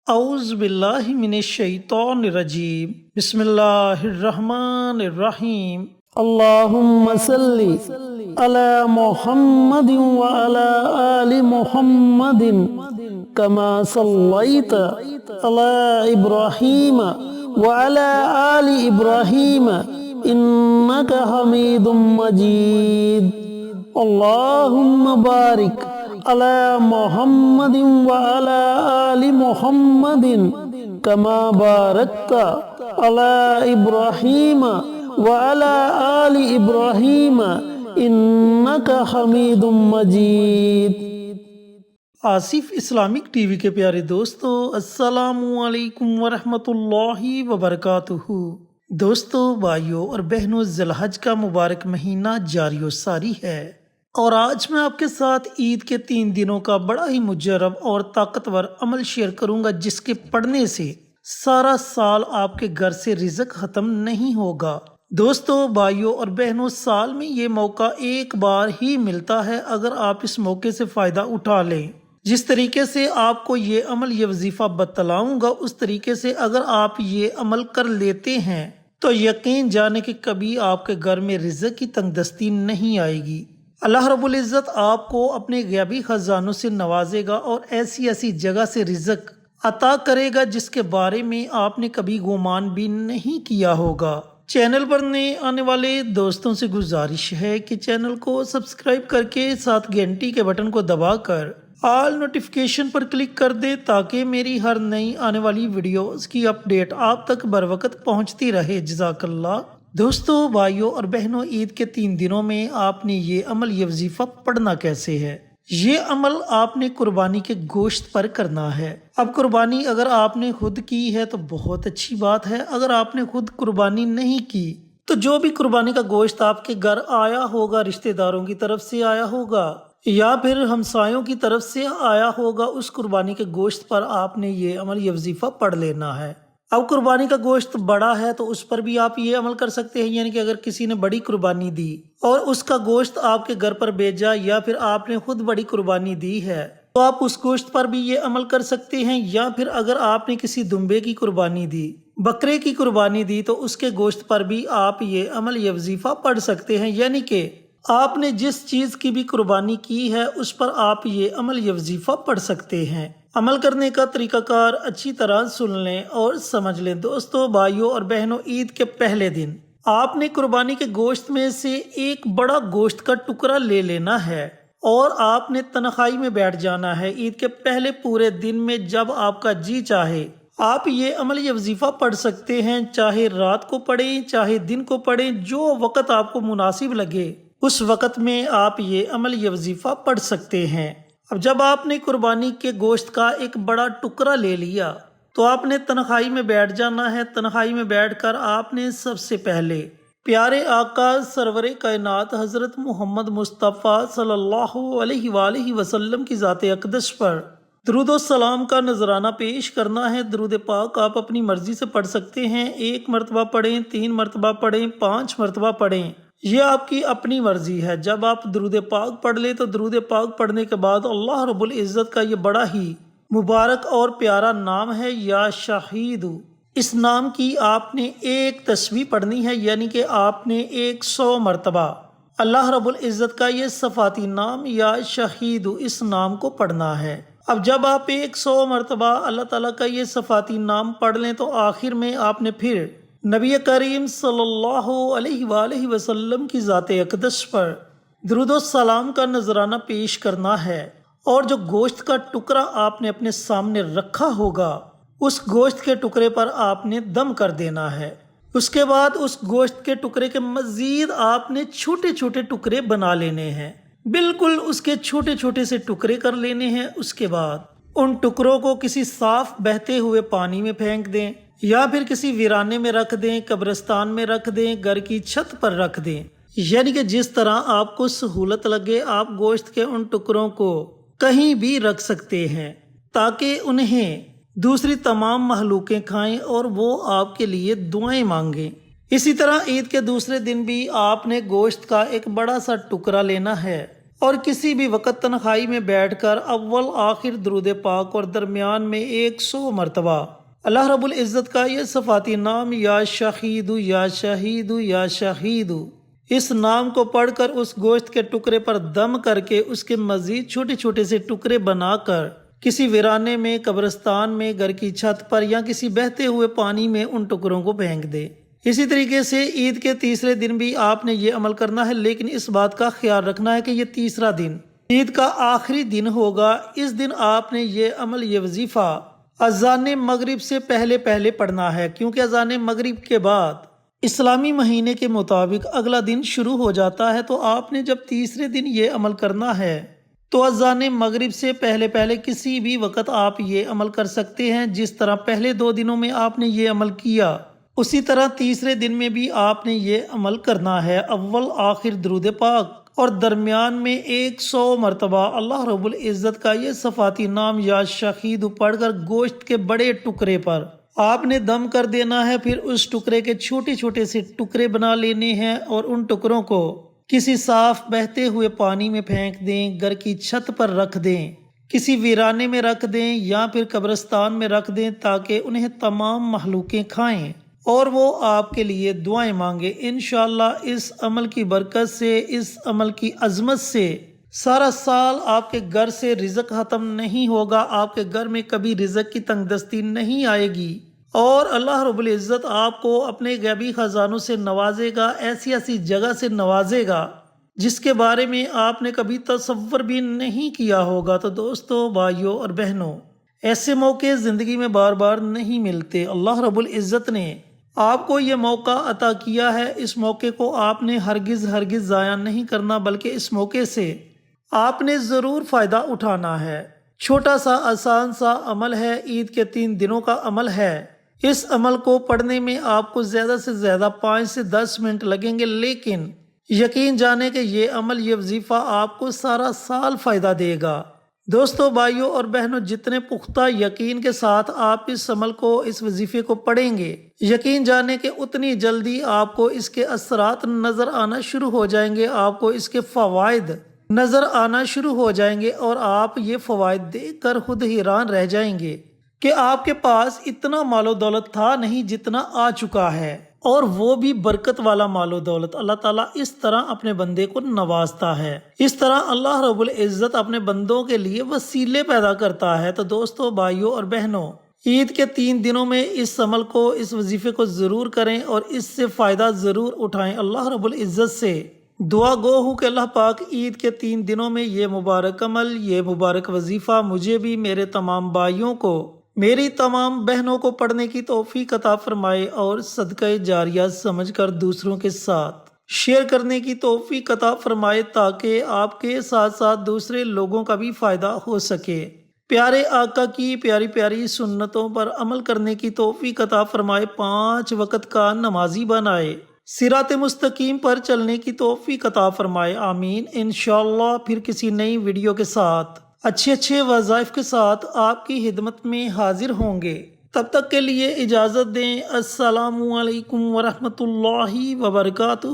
اعوذ باللہ من الشیطان الرجیم بسم اللہ الرحمن الرحیم اللہم صلی علی محمد وعلی آل محمد کما صلیت علی ابراہیم وعلی آل ابراہیم انک حمید مجید اللہم بارک علی محمد وعلی آل محمد کما بارکت علی ابراہیم وعلی آل ابراہیم انک حمید مجید۔ آصف اسلامک ٹی وی کے پیارے دوستو، السلام علیکم ورحمۃ اللہ وبرکاتہ۔ دوستو، بھائیوں اور بہنوں، ذی الحج کا مبارک مہینہ جاری و ساری ہے، اور آج میں آپ کے ساتھ عید کے 3 دنوں کا بڑا ہی مجرب اور طاقتور عمل شیئر کروں گا، جس کے پڑھنے سے سارا سال آپ کے گھر سے رزق ختم نہیں ہوگا۔ دوستو، بھائیوں اور بہنوں، سال میں یہ موقع ایک بار ہی ملتا ہے، اگر آپ اس موقع سے فائدہ اٹھا لیں۔ جس طریقے سے آپ کو یہ عمل، یہ وظیفہ بتلاؤں گا، اس طریقے سے اگر آپ یہ عمل کر لیتے ہیں تو یقین جانے کہ کبھی آپ کے گھر میں رزق کی تنگ دستی نہیں آئے گی۔ اللہ رب العزت آپ کو اپنے غیبی خزانوں سے نوازے گا اور ایسی ایسی جگہ سے رزق عطا کرے گا جس کے بارے میں آپ نے کبھی گمان بھی نہیں کیا ہوگا۔ چینل پر نئے آنے والے دوستوں سے گزارش ہے کہ چینل کو سبسکرائب کر کے ساتھ گھنٹی کے بٹن کو دبا کر آل نوٹیفیکیشن پر کلک کر دے، تاکہ میری ہر نئی آنے والی ویڈیوز کی اپڈیٹ آپ تک بر وقت پہنچتی رہے۔ جزاک اللہ۔ دوستو، بھائیوں اور بہنوں، عید کے 3 دنوں میں آپ نے یہ عمل، یہ وظیفہ پڑھنا کیسے ہے؟ یہ عمل آپ نے قربانی کے گوشت پر کرنا ہے۔ اب قربانی اگر آپ نے خود کی ہے تو بہت اچھی بات ہے، اگر آپ نے خود قربانی نہیں کی تو جو بھی قربانی کا گوشت آپ کے گھر آیا ہوگا، رشتہ داروں کی طرف سے آیا ہوگا یا پھر ہمسایوں کی طرف سے آیا ہوگا، اس قربانی کے گوشت پر آپ نے یہ عمل، یہ وظیفہ پڑھ لینا ہے۔ اب قربانی کا گوشت بڑا ہے تو اس پر بھی آپ یہ عمل کر سکتے ہیں، یعنی کہ اگر کسی نے بڑی قربانی دی اور اس کا گوشت آپ کے گھر پر بھیجا، یا پھر آپ نے خود بڑی قربانی دی ہے تو آپ اس گوشت پر بھی یہ عمل کر سکتے ہیں، یا پھر اگر آپ نے کسی دمبے کی قربانی دی، بکرے کی قربانی دی، تو اس کے گوشت پر بھی آپ یہ عمل، یہ وظیفہ پڑھ سکتے ہیں، یعنی کہ آپ نے جس چیز کی بھی قربانی کی ہے اس پر آپ یہ عمل، یہ وظیفہ پڑھ سکتے ہیں۔ عمل کرنے کا طریقہ کار اچھی طرح سن لیں اور سمجھ لیں۔ دوستو، بھائیوں اور بہنوں، عید کے پہلے دن آپ نے قربانی کے گوشت میں سے ایک بڑا گوشت کا ٹکڑا لے لینا ہے اور آپ نے تنہائی میں بیٹھ جانا ہے۔ عید کے پہلے پورے دن میں جب آپ کا جی چاہے آپ یہ عمل، یہ وظیفہ پڑھ سکتے ہیں، چاہے رات کو پڑھیں چاہے دن کو پڑھیں، جو وقت آپ کو مناسب لگے اس وقت میں آپ یہ عمل، یہ وظیفہ پڑھ سکتے ہیں۔ اب جب آپ نے قربانی کے گوشت کا ایک بڑا ٹکڑا لے لیا تو آپ نے تنہائی میں بیٹھ جانا ہے۔ تنہائی میں بیٹھ کر آپ نے سب سے پہلے پیارے آقا سرور کائنات حضرت محمد مصطفیٰ صلی اللہ علیہ وآلہ وسلم کی ذات اقدس پر درود و سلام کا نذرانہ پیش کرنا ہے۔ درود پاک آپ اپنی مرضی سے پڑھ سکتے ہیں، 1 مرتبہ پڑھیں، 3 مرتبہ پڑھیں، 5 مرتبہ پڑھیں، یہ آپ کی اپنی مرضی ہے۔ جب آپ درود پاک پڑھ لیں تو درود پاک پڑھنے کے بعد اللہ رب العزت کا یہ بڑا ہی مبارک اور پیارا نام ہے، یا شہید۔ اس نام کی آپ نے ایک تسبیح پڑھنی ہے، یعنی کہ آپ نے 100 مرتبہ اللہ رب العزت کا یہ صفاتی نام، یا شہید، اس نام کو پڑھنا ہے۔ اب جب آپ 100 مرتبہ اللہ تعالیٰ کا یہ صفاتی نام پڑھ لیں تو آخر میں آپ نے پھر نبی کریم صلی اللہ علیہ وآلہ وسلم کی ذات اقدس پر درود و سلام کا نذرانہ پیش کرنا ہے، اور جو گوشت کا ٹکڑا آپ نے اپنے سامنے رکھا ہوگا اس گوشت کے ٹکڑے پر آپ نے دم کر دینا ہے۔ اس کے بعد اس گوشت کے ٹکڑے کے مزید آپ نے چھوٹے چھوٹے ٹکڑے بنا لینے ہیں، بالکل اس کے چھوٹے چھوٹے سے ٹکڑے کر لینے ہیں۔ اس کے بعد ان ٹکڑوں کو کسی صاف بہتے ہوئے پانی میں پھینک دیں، یا پھر کسی ویرانے میں رکھ دیں، قبرستان میں رکھ دیں، گھر کی چھت پر رکھ دیں، یعنی کہ جس طرح آپ کو سہولت لگے آپ گوشت کے ان ٹکڑوں کو کہیں بھی رکھ سکتے ہیں، تاکہ انہیں دوسری تمام مخلوقیں کھائیں اور وہ آپ کے لیے دعائیں مانگیں۔ اسی طرح عید کے دوسرے دن بھی آپ نے گوشت کا ایک بڑا سا ٹکڑا لینا ہے اور کسی بھی وقت تنہائی میں بیٹھ کر اول آخر درود پاک اور درمیان میں 100 مرتبہ اللہ رب العزت کا یہ صفاتی نام یا شہید یا شہید یا شہید، اس نام کو پڑھ کر اس گوشت کے ٹکڑے پر دم کر کے اس کے مزید چھوٹے چھوٹے سے ٹکڑے بنا کر کسی ویرانے میں، قبرستان میں، گھر کی چھت پر یا کسی بہتے ہوئے پانی میں ان ٹکڑوں کو پھینک دے۔ اسی طریقے سے عید کے تیسرے دن بھی آپ نے یہ عمل کرنا ہے، لیکن اس بات کا خیال رکھنا ہے کہ یہ تیسرا دن عید کا آخری دن ہوگا۔ اس دن آپ نے یہ عمل، یہ وظیفہ اذان مغرب سے پہلے پڑھنا ہے، کیونکہ اذان مغرب کے بعد اسلامی مہینے کے مطابق اگلا دن شروع ہو جاتا ہے۔ تو آپ نے جب تیسرے دن یہ عمل کرنا ہے تو اذان مغرب سے پہلے کسی بھی وقت آپ یہ عمل کر سکتے ہیں۔ جس طرح پہلے 2 دنوں میں آپ نے یہ عمل کیا، اسی طرح تیسرے دن میں بھی آپ نے یہ عمل کرنا ہے۔ اول آخر درود پاک اور درمیان میں 100 مرتبہ اللہ رب العزت کا یہ صفاتی نام یا شہید پڑھ کر گوشت کے بڑے ٹکڑے پر آپ نے دم کر دینا ہے۔ پھر اس ٹکڑے کے چھوٹے چھوٹے سے ٹکڑے بنا لینے ہیں اور ان ٹکڑوں کو کسی صاف بہتے ہوئے پانی میں پھینک دیں، گھر کی چھت پر رکھ دیں، کسی ویرانے میں رکھ دیں یا پھر قبرستان میں رکھ دیں، تاکہ انہیں تمام مخلوقیں کھائیں اور وہ آپ کے لیے دعائیں مانگے۔ انشاءاللہ اس عمل کی برکت سے، اس عمل کی عظمت سے سارا سال آپ کے گھر سے رزق ختم نہیں ہوگا، آپ کے گھر میں کبھی رزق کی تنگ دستی نہیں آئے گی، اور اللہ رب العزت آپ کو اپنے غیبی خزانوں سے نوازے گا، ایسی ایسی جگہ سے نوازے گا جس کے بارے میں آپ نے کبھی تصور بھی نہیں کیا ہوگا۔ تو دوستو، بھائیوں اور بہنوں، ایسے موقع زندگی میں بار بار نہیں ملتے۔ اللہ رب العزت نے آپ کو یہ موقع عطا کیا ہے، اس موقع کو آپ نے ہرگز ضائع نہیں کرنا، بلکہ اس موقع سے آپ نے ضرور فائدہ اٹھانا ہے۔ چھوٹا سا آسان سا عمل ہے، عید کے 3 دنوں کا عمل ہے۔ اس عمل کو پڑھنے میں آپ کو زیادہ سے زیادہ 5 سے 10 منٹ لگیں گے، لیکن یقین جانے کہ یہ عمل، یہ وظیفہ آپ کو سارا سال فائدہ دے گا۔ دوستو، بھائیوں اور بہنوں، جتنے پختہ یقین کے ساتھ آپ اس عمل کو، اس وظیفے کو پڑھیں گے، یقین جانے کہ اتنی جلدی آپ کو اس کے اثرات نظر آنا شروع ہو جائیں گے، آپ کو اس کے فوائد نظر آنا شروع ہو جائیں گے، اور آپ یہ فوائد دیکھ کر خود حیران رہ جائیں گے کہ آپ کے پاس اتنا مال و دولت تھا نہیں جتنا آ چکا ہے، اور وہ بھی برکت والا مال و دولت۔ اللہ تعالیٰ اس طرح اپنے بندے کو نوازتا ہے، اس طرح اللہ رب العزت اپنے بندوں کے لیے وسیلے پیدا کرتا ہے۔ تو دوستو، بھائیوں اور بہنوں، عید کے 3 دنوں میں اس عمل کو، اس وظیفے کو ضرور کریں اور اس سے فائدہ ضرور اٹھائیں۔ اللہ رب العزت سے دعا گو ہوں کہ اللہ پاک عید کے 3 دنوں میں یہ مبارک عمل، یہ مبارک وظیفہ مجھے بھی، میرے تمام بھائیوں کو، میری تمام بہنوں کو پڑھنے کی توفیق عطا فرمائے، اور صدقہ جاریہ سمجھ کر دوسروں کے ساتھ شیئر کرنے کی توفیق عطا فرمائے، تاکہ آپ کے ساتھ ساتھ دوسرے لوگوں کا بھی فائدہ ہو سکے۔ پیارے آقا کی پیاری پیاری سنتوں پر عمل کرنے کی توفیق عطا فرمائے، 5 وقت کا نمازی بنائے، صراط مستقیم پر چلنے کی توفیق عطا فرمائے، آمین۔ انشاءاللہ پھر کسی نئی ویڈیو کے ساتھ، اچھے وظائف کے ساتھ آپ کی خدمت میں حاضر ہوں گے۔ تب تک کے لیے اجازت دیں۔ السلام علیکم ورحمۃ اللہ وبرکاتہ۔